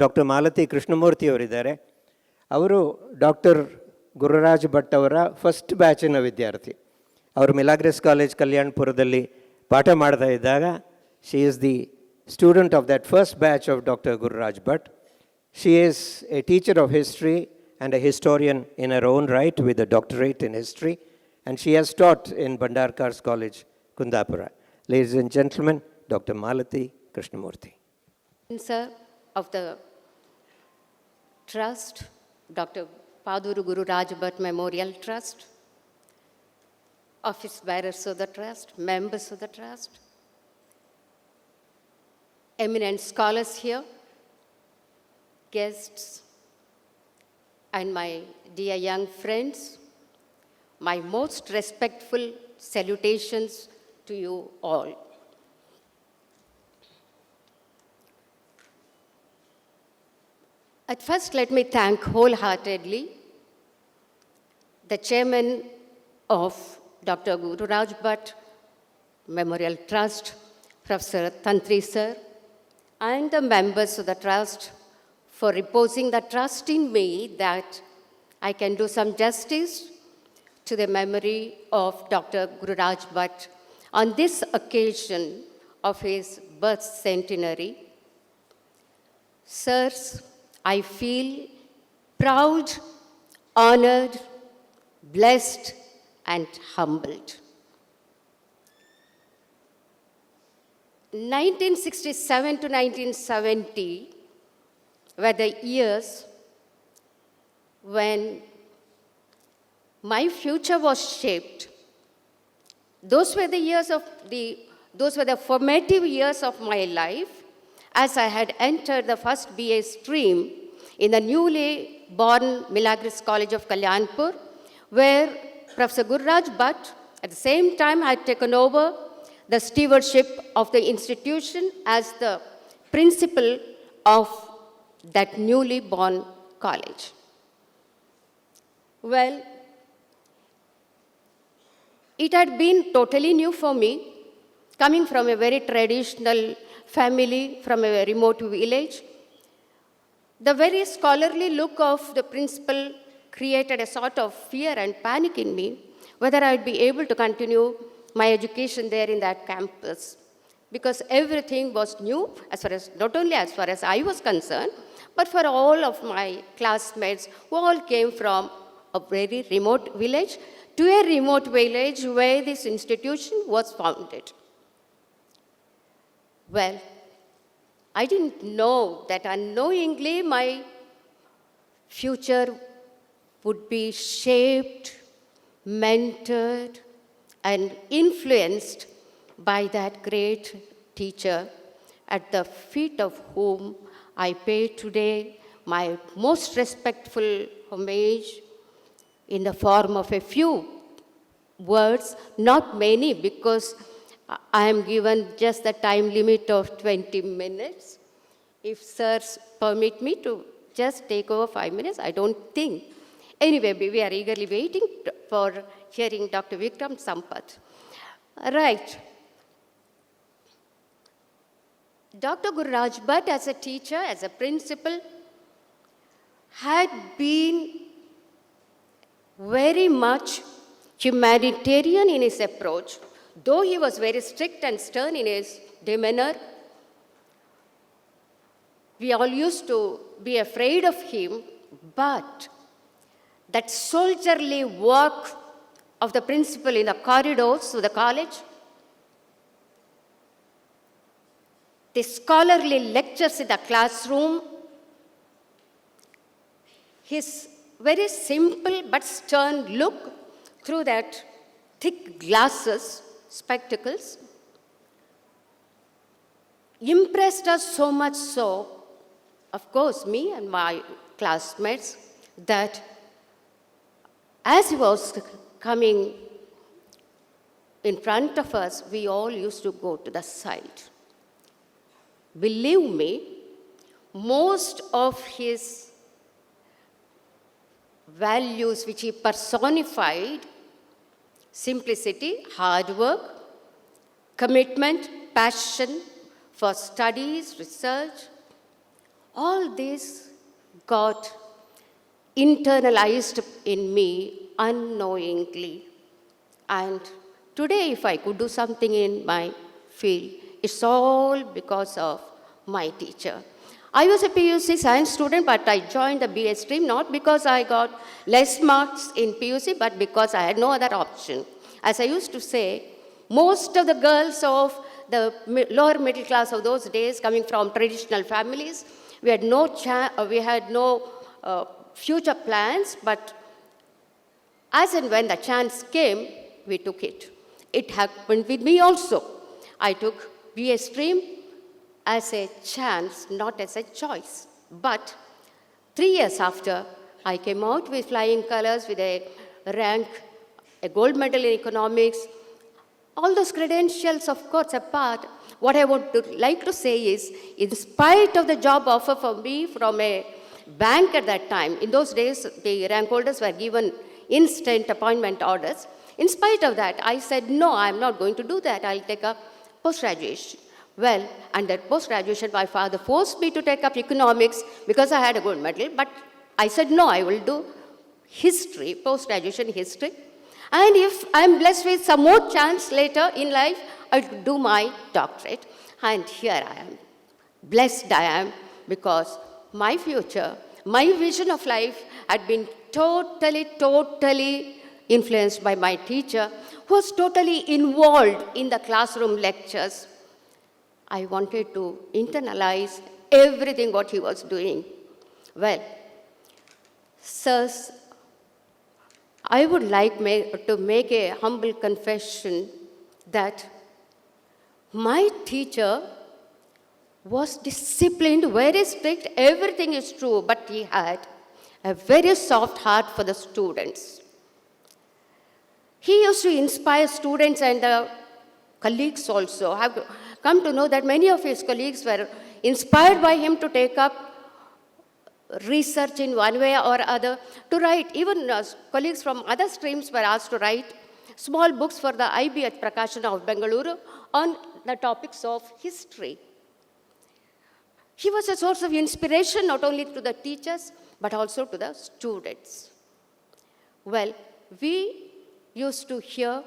Doctor Malathi Krishnamurthy ಅವರಿದ್ದಾರೆ. ಅವರು doctor Gururaj Bhat ಅವರ ಫಸ್ಟ್ ಬ್ಯಾಚಿನ ವಿದ್ಯಾರ್ಥಿ. ಅವರು ಮಿಲಾಗ್ರೆಸ್ ಕಾಲೇಜ್ ಕಲ್ಯಾಣಪುರದಲ್ಲಿ ಪಾಠ ಮಾಡ್ತಾ ಇದ್ದಾಗ she is the student of that first batch of doctor Gururaj Bhat. She is a teacher of history and a historian in her own right with a doctorate in history, and she has taught in Bhandarkar's College, Kundapura. Ladies and gentlemen, Dr. Malathi Krishna Moorthy. Sir of the Trust, Dr. Paduru Gururaja Bhat Memorial Trust, office bearers of the Trust, members of the Trust, eminent scholars here, guests, and my dear young friends, my most respectful salutations to you all. At first, let me thank wholeheartedly the chairman of Dr. Gururaj Bhat Memorial Trust, Professor Tantri sir, and the members of the trust for reposing the trust in me that I can do some justice to the memory of Dr. Gururaj Bhat on this occasion of his birth centenary. Sirs, I feel proud, honored, blessed, and humbled. 1967 to 1970 were the years when my future was shaped. Those were the formative years of my life as I had entered the first BA stream in the newly born Milagres College of Kalyanpur, where Professor Gururaj Bhat at the same time had taken over the stewardship of the institution as the principal of that newly born college. Well, it had been totally new for me, coming from a very traditional family from a remote village. The very scholarly look of the principal created a sort of fear and panic in me, whether I would be able to continue my education there in that campus, because everything was new, not only as far as I was concerned, but for all of my classmates who all came from a very remote village to a remote village where this institution was founded. Well, I didn't know that unknowingly my future would be shaped, mentored, and influenced by that great teacher at the feet of whom I pay today my most respectful homage in the form of a few words, not many, because I am given just the time limit of 20 minutes. If sirs permit me to just take over 5 minutes, I don't think. Anyway, we are eagerly waiting for hearing Dr. Vikram Sampath. Right. Dr. Gururaj Bhat, as a teacher, as a principal, had been very much humanitarian in his approach. Though he was very strict and stern in his demeanor, we all used to be afraid of him, but that soldierly work of the principal in the corridors of the college, the scholarly lectures in the classroom, his very simple but stern look through that thick glasses, spectacles, impressed us so much so, of course, me and my classmates, that as he was coming in front of us, we all used to go to the side. Believe me, most of his values which he personified, simplicity, hard work, commitment, passion for studies, research, All this got internalized in me unknowingly. And today, if I could do something in my field, it's all because of my teacher. I was a PUC science student, but I joined the BA stream not because I got less marks in PUC, but because I had no other option. As I used to say, most of the girls of the lower middle class of those days, coming from traditional families, we had no future plans, but as and when the chance came, we took it. It happened with me also. I took BA stream as a chance, not as a choice. But 3 years after, I came out with flying colors with a rank, a gold medal in economics. All those credentials, of course, apart, what I would like to say is, in spite of the job offer for me from a bank at that time, in those days, the rank holders were given instant appointment orders. In spite of that, I said, no, I'm not going to do that. I'll take up post-graduation. Well, under post-graduation, my father forced me to take up economics because I had a gold medal. But I said, no, I will do history, post-graduation history. And if I'm blessed with some more chance later in life, I'll do my doctorate. And here I am. Blessed I am because my future, my vision of life had been totally influenced by my teacher, who was totally involved in the classroom lectures. I wanted to internalize everything what he was doing. Well, sirs, I would like to make a humble confession that my teacher was disciplined, very strict, everything is true, but he had a very soft heart for the students. He used to inspire students and the colleagues also. I've come to know that many of his colleagues were inspired by him to take up research in one way or other, to write. Even colleagues from other streams were asked to write small books for the IB at Prakashana of Bengaluru on the topics of history. He was a source of inspiration not only to the teachers, but also to the students. Well, we used to hear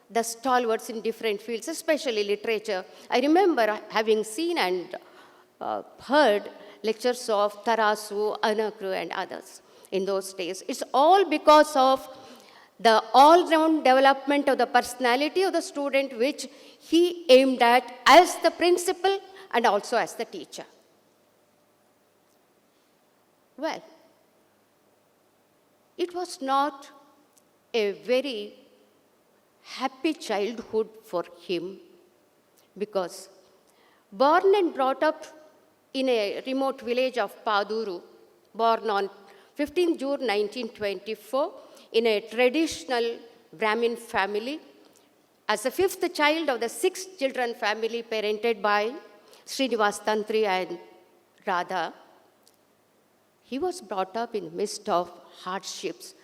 the stalwarts in different fields, especially literature. I remember having seen and heard lectures of Tarasu, Anakru, and others in those days. It's all because of the all-round development of the personality of the student, which he aimed at as the principal and also as the teacher. Well, it was not a very happy childhood for him because born and brought up in a remote village of Paduru, born on 15 June 1924 in a traditional Brahmin family, as the fifth child of the 6 children family parented by Srinivas Tantri and Radha. He was brought up in the midst of hardships,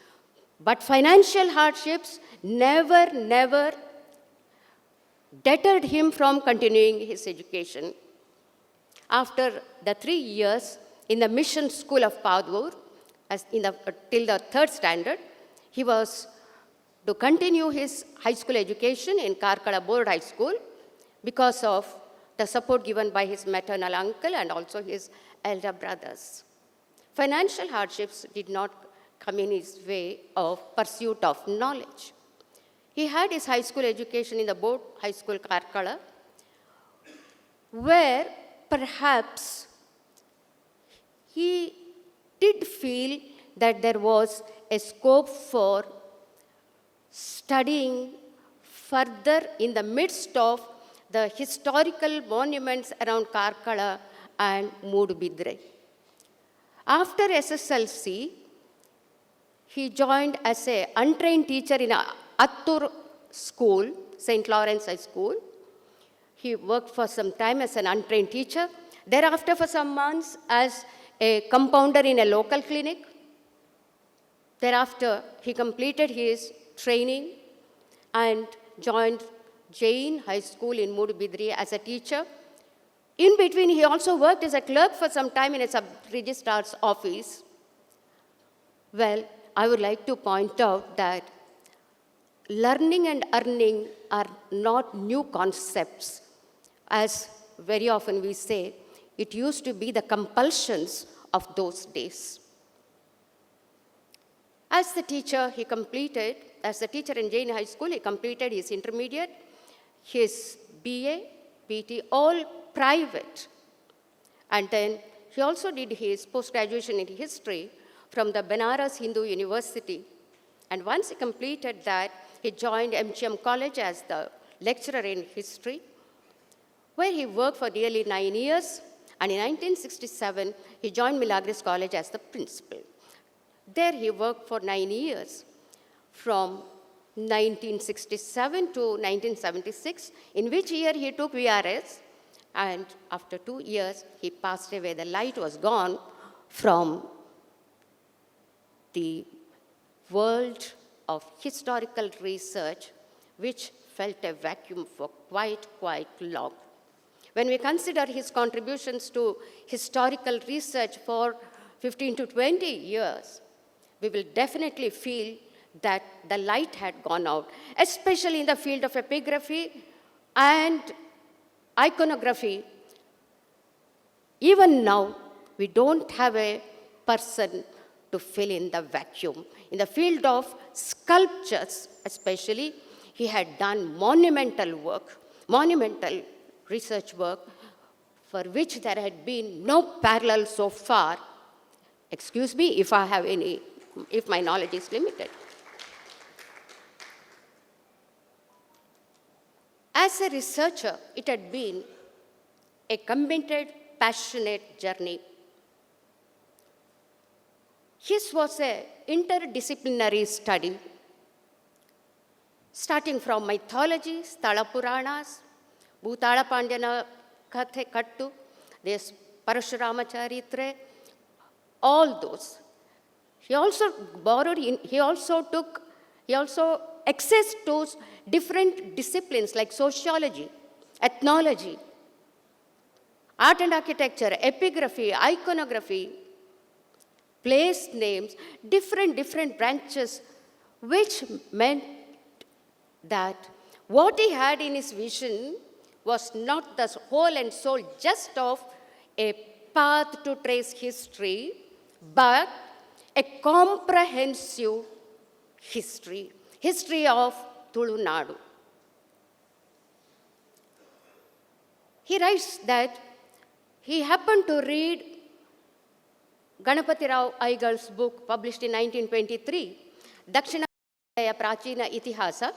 but financial hardships never deterred him from continuing his education. After the 3 years in the mission school of Padur, till the 3rd standard, he was to continue his high school education in Karkala Board High School because of the support given by his maternal uncle and also his elder brothers. Financial hardships did not come in his way of pursuit of knowledge. He had his high school education in the Board High School Karkala, where perhaps he did feel that there was a scope for studying further in the midst of the historical monuments around Karkala and Moodbidre. After SSLC, he joined as an untrained teacher in Attur school, St. Lawrence High School. He worked for some time as an untrained teacher. Thereafter, for some months, as a compounder in a local clinic. Thereafter, he completed his training and joined Jain High School in Moodbidri as a teacher. In between, he also worked as a clerk for some time in a sub-registrar's office. Well, I would like to point out that learning and earning are not new concepts. As very often we say, it used to be the compulsions of those days. As the teacher in Jain High School, he completed his intermediate, his BA, PT, all private. And then he also did his post-graduation in history from the Banaras Hindu University. And once he completed that, he joined MGM College as the lecturer in history, where he worked for nearly 9 years. And in 1967, he joined Milagres College as the principal. There he worked for 9 years, from 1967 to 1976, in which year he took VRS, and after 2 years, he passed away. The light was gone from the world of historical research, which felt a vacuum for quite long. When we consider his contributions to historical research for 15 to 20 years, we will definitely feel that the light had gone out, especially in the field of epigraphy and iconography. Even now, we don't have a person to fill in the vacuum. In the field of sculptures especially, he had done monumental research work for which there had been no parallel so far. Excuse me if my knowledge is limited. As a researcher, it had been a committed, passionate journey. His was an interdisciplinary study, starting from mythology, Sthala Puranas, Bhutala Pandyana Kattu, this Parashurama Charitre, all those. He also accessed those different disciplines like sociology, ethnology, art and architecture, epigraphy, iconography, place names, different branches, which meant that what he had in his vision was not the whole and soul just of a path to trace history, but a comprehensive history of Tulunadu. He writes that he happened to read Ganapati Rao Aigar's book published in 1923, Dakshina Prachina Itihasa,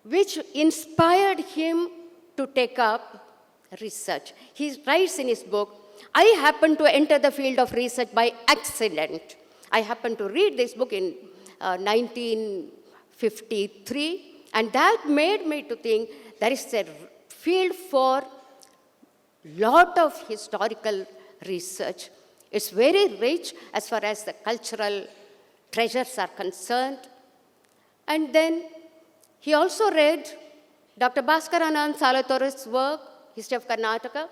which inspired him to take up research. He writes in his book, I happened to enter the field of research by accident. I happened to read this book in 1953, and that made me to think there is a field for lot of historical research. It's very rich as far as the cultural treasures are concerned. And then he also read Dr. Bhaskaranand Salatore's work, History of Karnataka,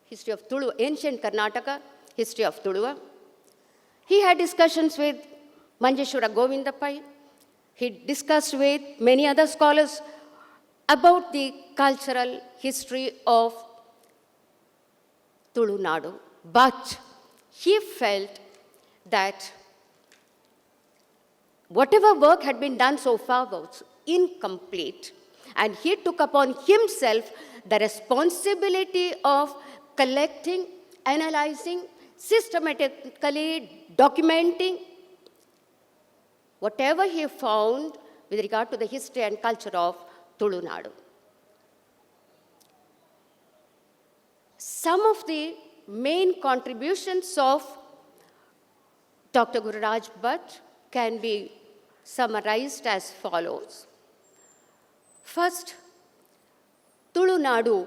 History of Tulu, Ancient Karnataka, History of Tuluva. He had discussions with Manjeshwara Govindapai. He discussed with many other scholars about the cultural history of Tulunadu. But he felt that whatever work had been done so far was incomplete. And he took upon himself the responsibility of collecting, analyzing, systematically documenting whatever he found with regard to the history and culture of Tulunadu. Some of the main contributions of Dr. Gururaj Bhat can be summarized as follows. First, Tulunadu,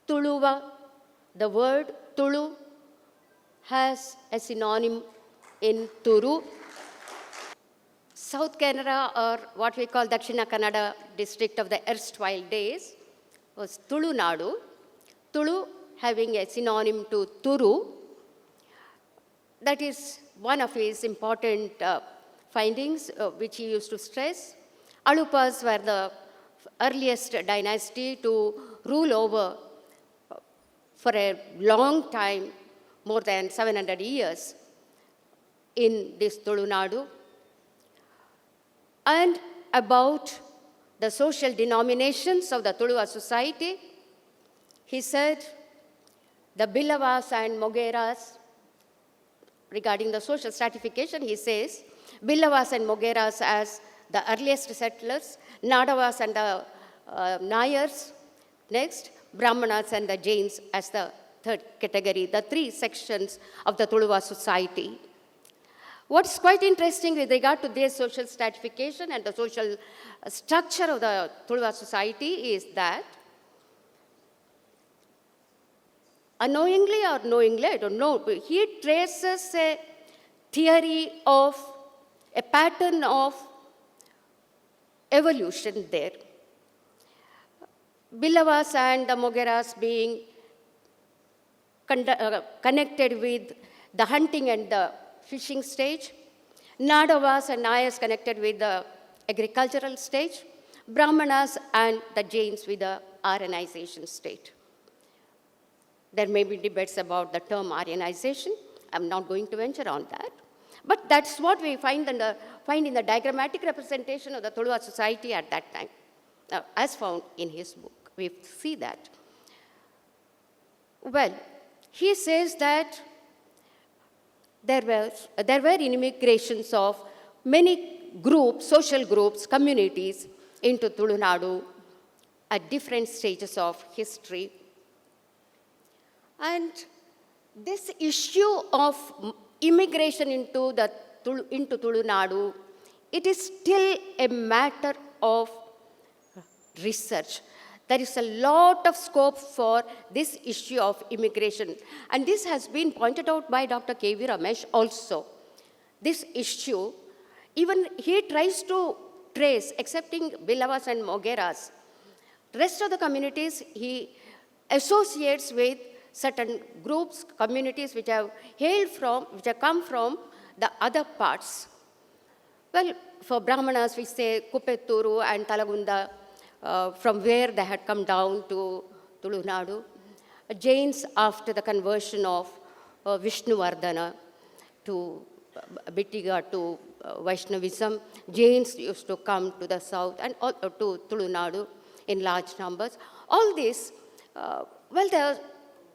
Tuluva, the word Tulu has a synonym in Turu. South Canara, or what we call Dakshina Kannada district of the erstwhile days, was Tulunadu. Tulu having a synonym to Turu. That is one of his important findings which he used to stress. Alupas were the earliest dynasty to rule over for a long time, more than 700 years, in this Tulunadu. And about the social denominations of the Tuluva society, he said the Billavas and Mogeras, regarding the social stratification, he says Billavas and Mogeras as the earliest settlers, Nadavas and the Nayars, next Brahmanas and the Jains as the third category, the three sections of the Tuluva society. What's quite interesting with regard to their social stratification and the social structure of the Tuluva society is that, unknowingly or knowingly, I don't know, but he traces a theory of, a pattern of evolution there. Billavas and the Mogeras being connected with the hunting and the fishing stage, Nadavas and Nayars connected with the agricultural stage, Brahmanas and the Jains with the Aryanization state. There may be debates about the term Aryanization. I'm not going to venture on that. But that's what we find in the diagrammatic representation of the Tuluva society at that time, as found in his book. We see that. Well, he says that there were immigrations of many groups, social groups, communities into Tulunadu at different stages of history. And this issue of immigration into Tulunadu, it is still a matter of research. There is a lot of scope for this issue of immigration. And this has been pointed out by Dr. K.V. Ramesh also. This issue, even he tries to trace, excepting Billavas and Mogeras, rest of the communities he associates with certain groups, communities which have come from the other parts. Well, for Brahmanas, we say Kupetturu and Talagunda, from where they had come down to Tulunadu. Jains, after the conversion of Vishnuvardhana to Bittiga to Vaishnavism, Jains used to come to the south and to Tulunadu in large numbers. All this, the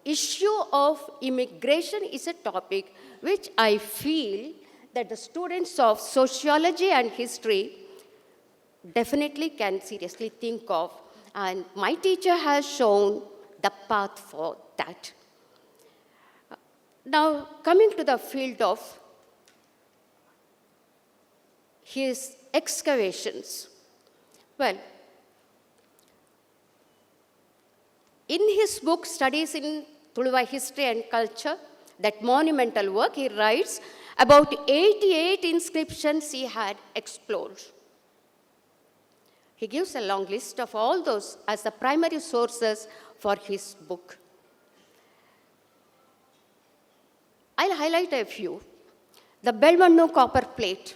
issue of immigration is a topic which I feel that the students of sociology and history definitely can seriously think of, and my teacher has shown the path for that. Now, coming to the field of his excavations. Well, in his book, Studies in Tuluva History and Culture, that monumental work, he writes about 88 inscriptions he had explored. He gives a long list of all those as the primary sources for his book. I'll highlight a few. The Belmannu copper plate,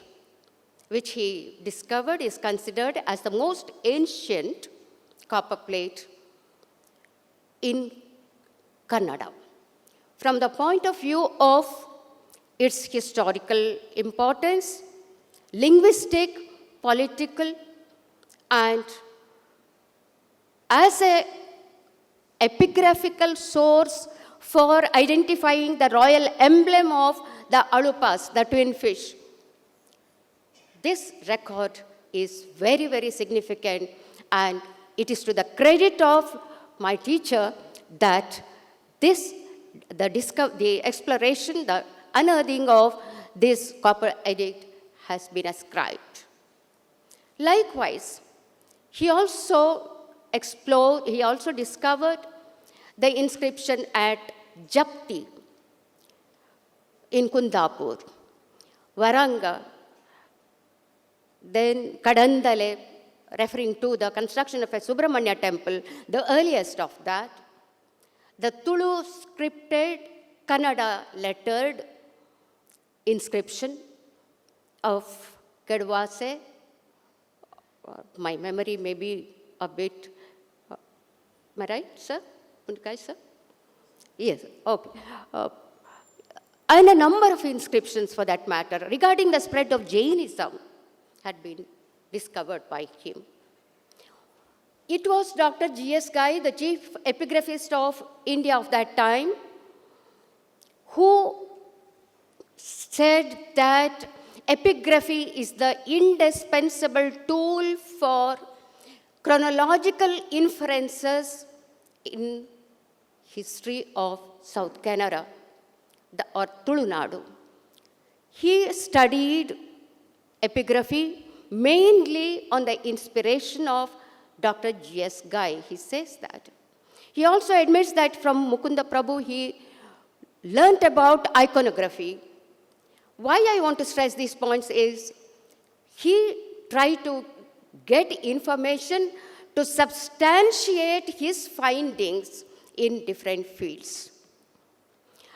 which he discovered, is considered as the most ancient copper plate in Kannada. From the point of view of its historical importance, linguistic, political, and as an epigraphical source for identifying the royal emblem of the Alupas, the twin fish. This record is very, very significant, and it is to the credit of my teacher that the exploration, the unearthing of this copper edict has been ascribed. Likewise, he also discovered the inscription at Japti in Kundapur, Varanga, then Kadandale, referring to the construction of a Subramanya temple, the earliest of that. The Tulu scripted, Kannada lettered inscription of Kedwase. My memory may be a bit, am I right, sir? Guys, sir? Yes, okay. And a number of inscriptions for that matter regarding the spread of Jainism had been discovered by him. It was Dr. G.S. Ghai, the chief epigraphist of India of that time, who said that epigraphy is the indispensable tool for chronological inferences in history of South Canara, or Tulunadu. He studied epigraphy mainly on the inspiration of Dr. G.S. Ghai. He says that. He also admits that from Mukunda Prabhu he learnt about iconography. Why I want to stress these points is he tried to get information to substantiate his findings in different fields.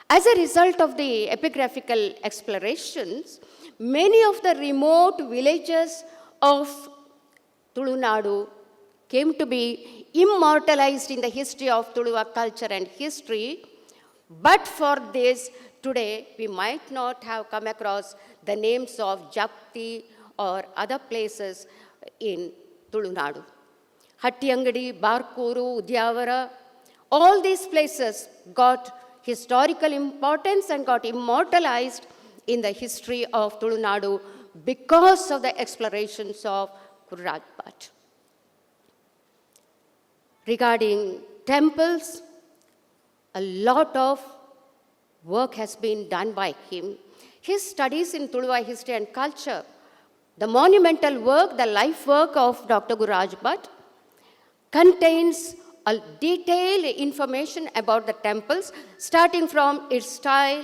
As a result of the epigraphical explorations, many of the remote villages of Tulunadu came to be immortalized in the history of Tuluva culture and history. But for this, today we might not have come across the names of Japti or other places in Tulunadu. Hattiyangadi, Barkuru, Udyavara, all these places got historical importance and got immortalized in the history of Tulunadu because of the explorations of Gururaja Bhat. Regarding temples, a lot of work has been done by him. His studies in Tuluva history and culture, the monumental work, the life work of Dr. Gururaja Bhat, contains a detailed information about the temples, starting from its style,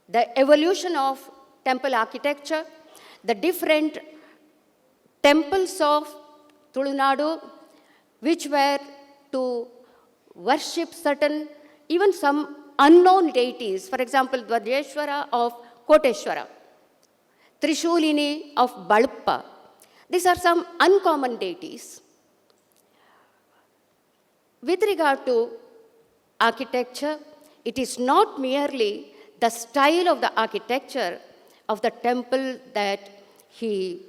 the evolution of temple architecture, the different temples of Tulunadu, which were to worship certain, even some unknown deities. For example, Dwajeshwara of Koteshwara, Trishulini of Baluppa. These are some uncommon deities. With regard to architecture, it is not merely the style of the architecture of the temple that he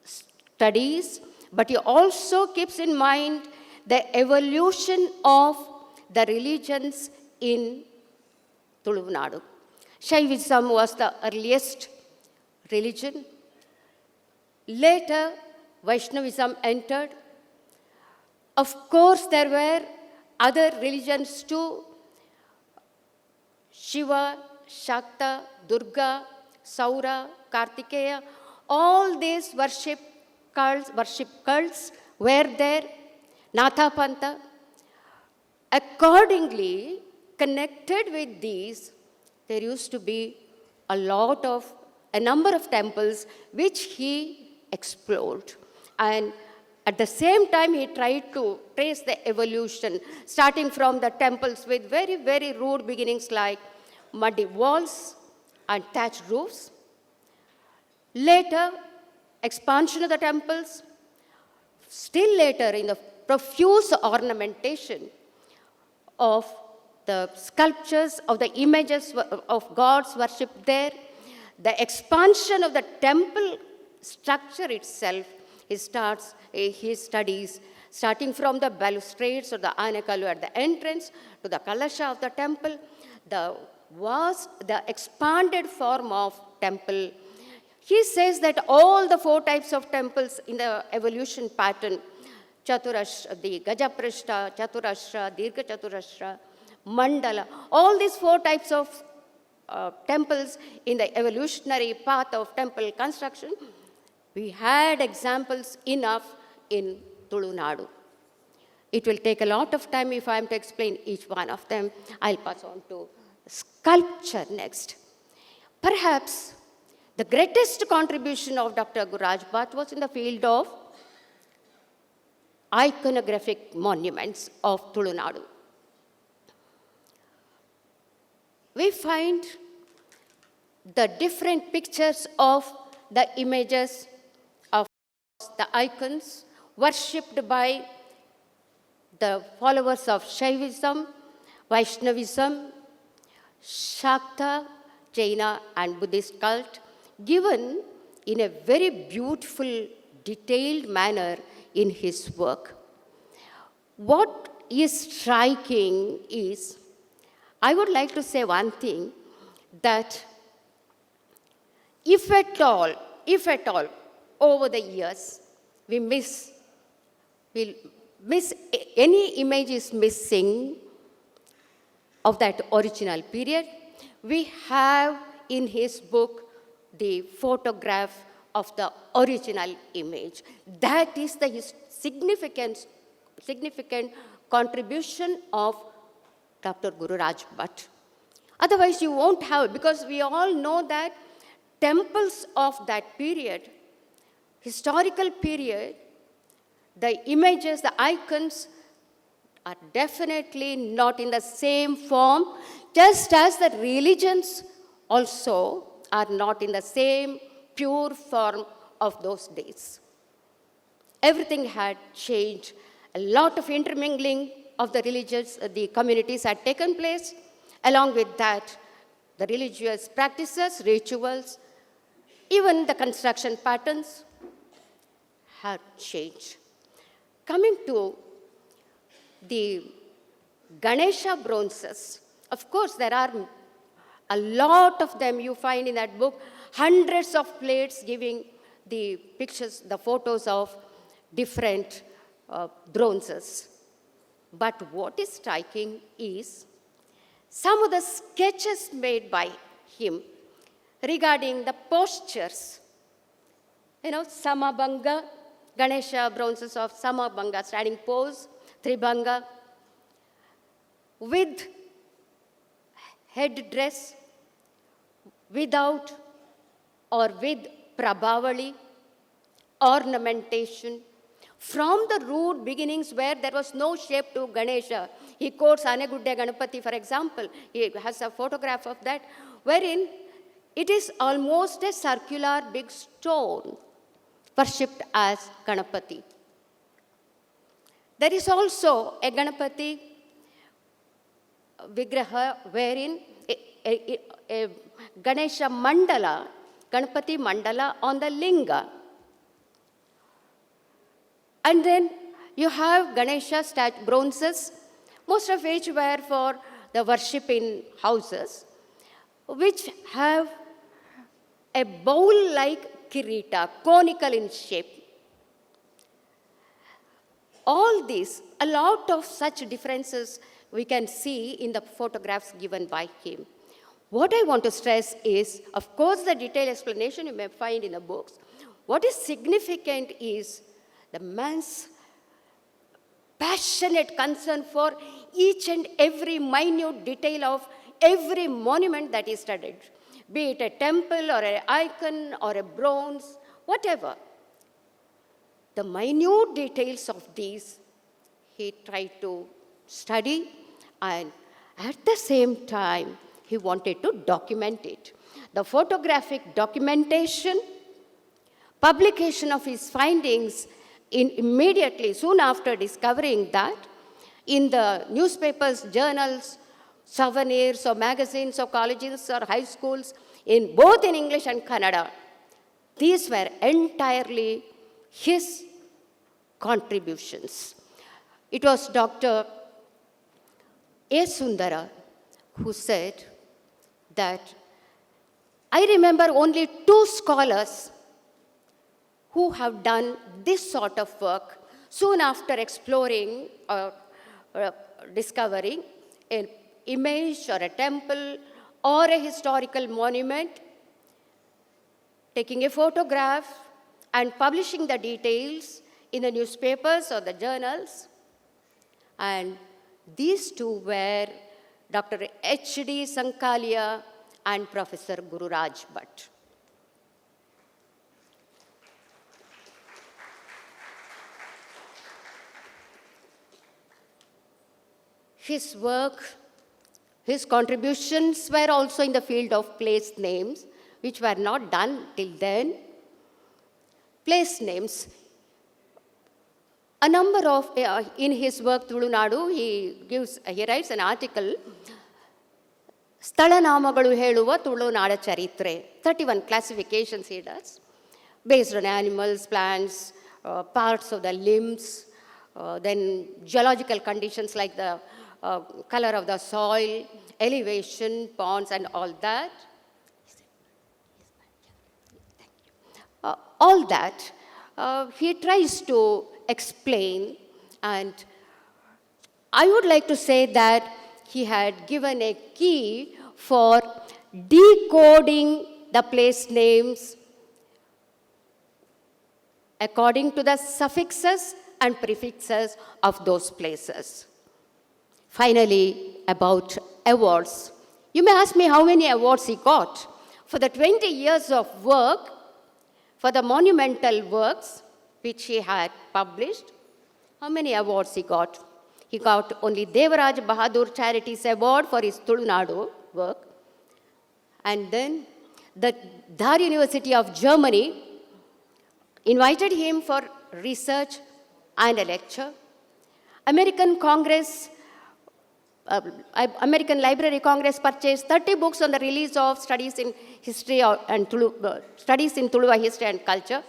studies, but he also keeps in mind the evolution of the religions in Tulunadu. Shaivism was the earliest religion. Later, Vaishnavism entered. Of course, there were other religions too. Shiva, Shakta, Durga, Saura, Kartikeya, all these worship cults were there. Nathapanta. Accordingly, connected with these, there used to be a number of temples which he explored. And at the same time, he tried to trace the evolution, starting from the temples with very, very rude beginnings like muddy walls and thatched roofs. Later, expansion of the temples. Still later, in the profuse ornamentation of the sculptures of the images of gods worshipped there, the expansion of the temple structure itself, he studies, starting from the balustrades or the anekalu at the entrance to the kalasha of the temple, the expanded form of temple. He says that all the 4 types of temples in the evolution pattern, Chaturashra, the Gajaprashta, Chaturashra, Dirgha Chaturashra, Mandala, all these 4 types of temples in the evolutionary path of temple construction, we had examples enough in Tulunadu. It will take a lot of time if I am to explain each one of them. I'll pass on to sculpture next. Perhaps the greatest contribution of Dr. Gururaja Bhat was in the field of iconographic monuments of Tulunadu. We find the different pictures of the images of the icons worshipped by the followers of Shaivism, Vaishnavism, Shakta, Jaina and Buddhist cult, given in a very beautiful, detailed manner in his work. What is striking is, I would like to say one thing, that if at all, over the years, any image is missing of that original period, we have in his book the photograph of the original image. That is the significant contribution of Dr. Gururaj Bhat. Otherwise, you won't have, because we all know that temples of that period, historical period, the images, the icons are definitely not in the same form, just as the religions also are not in the same pure form of those days. Everything had changed. A lot of intermingling of the religions, the communities had taken place. Along with that, the religious practices, rituals, even the construction patterns have changed. Coming to the Ganesha bronzes, of course, there are a lot of them you find in that book, hundreds of plates giving the pictures, the photos of different bronzes. But what is striking is some of the sketches made by him regarding the postures. Samabhanga, Ganesha bronzes of Samabhanga, standing pose, Tribhanga, with headdress, without or with Prabhavali, ornamentation. From the rude beginnings where there was no shape to Ganesha, he quotes Anegudde Ganapati, for example. He has a photograph of that, wherein it is almost a circular big stone worshipped as Ganapati. There is also a Ganapati Vigraha wherein a Ganesha Mandala, Ganapati Mandala on the Linga. And then you have Ganesha bronzes, most of which were for the worship in houses, which have a bowl-like kirita, conical in shape. All these, a lot of such differences we can see in the photographs given by him. What I want to stress is, of course, the detailed explanation you may find in the books. What is significant is the man's passionate concern for each and every minute detail of every monument that is studied, be it a temple or an icon or a bronze, whatever. The minute details of these he tried to study, and at the same time he wanted to document it. The photographic documentation, publication of his findings immediately, soon after discovering that, in the newspapers, journals, souvenirs or magazines or colleges or high schools, both in English and Kannada. These were entirely his contributions. It was Dr. A. Sundara who said that, I remember only 2 scholars who have done this sort of work soon after exploring or discovering an image or a temple or a historical monument, taking a photograph and publishing the details in the newspapers or the journals. And these 2 were Dr. H.D. Sankalia and Professor Gururaj Bhat. his work, his contributions were also in the field of place names, which were not done till then. Place names. A number of, in his work, Tulunadu, he writes an article, ಸ್ಥಳನಾಮಗಳು ಹೇಳುವ ತುಳುನಾಡ ಚರಿತ್ರೆ. 31 classifications he does, based on animals, plants, parts of the limbs, then geological conditions like the color of the soil, elevation, ponds, and all that. All that he tries to explain, and I would like to say that he had given a key for decoding the place names according to the suffixes and prefixes of those places. Finally, about awards. You may ask me how many awards he got. For the 20 years of work, for the monumental works which he had published, how many awards he got? He got only Devaraj Bahadur Charities Award for his Tulunadu work. And then the Dhar University of Germany invited him for research and a lecture. American Library Congress purchased 30 books on the release of studies in history and studies in Tuluva history and culture.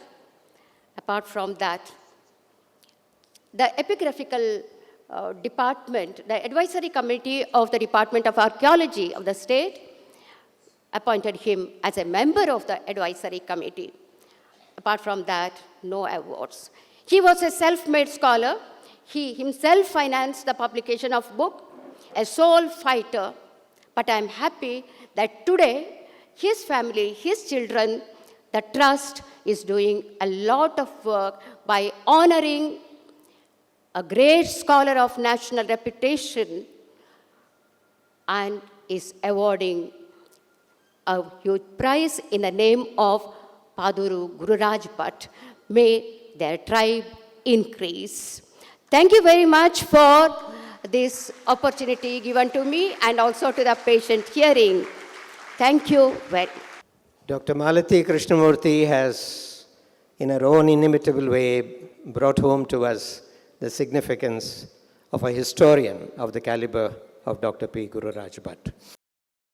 Apart from that, the epigraphical department, the advisory committee of the Department of Archaeology of the state appointed him as a member of the advisory committee. Apart from that, no awards. He was a self-made scholar. He himself financed the publication of book, a sole fighter. But I'm happy that today, his family, his children, the trust is doing a lot of work by honoring a great scholar of national reputation and is awarding a huge prize in the name of Paduru Gururaja Bhat. May their tribe increase. Thank you very much for this opportunity given to me and also to the patient hearing. Thank you very much. Dr. Malathi Krishna Moorthy has, in her own inimitable way, brought home to us the significance of a historian of the caliber of Dr. P. Gururaja Bhat.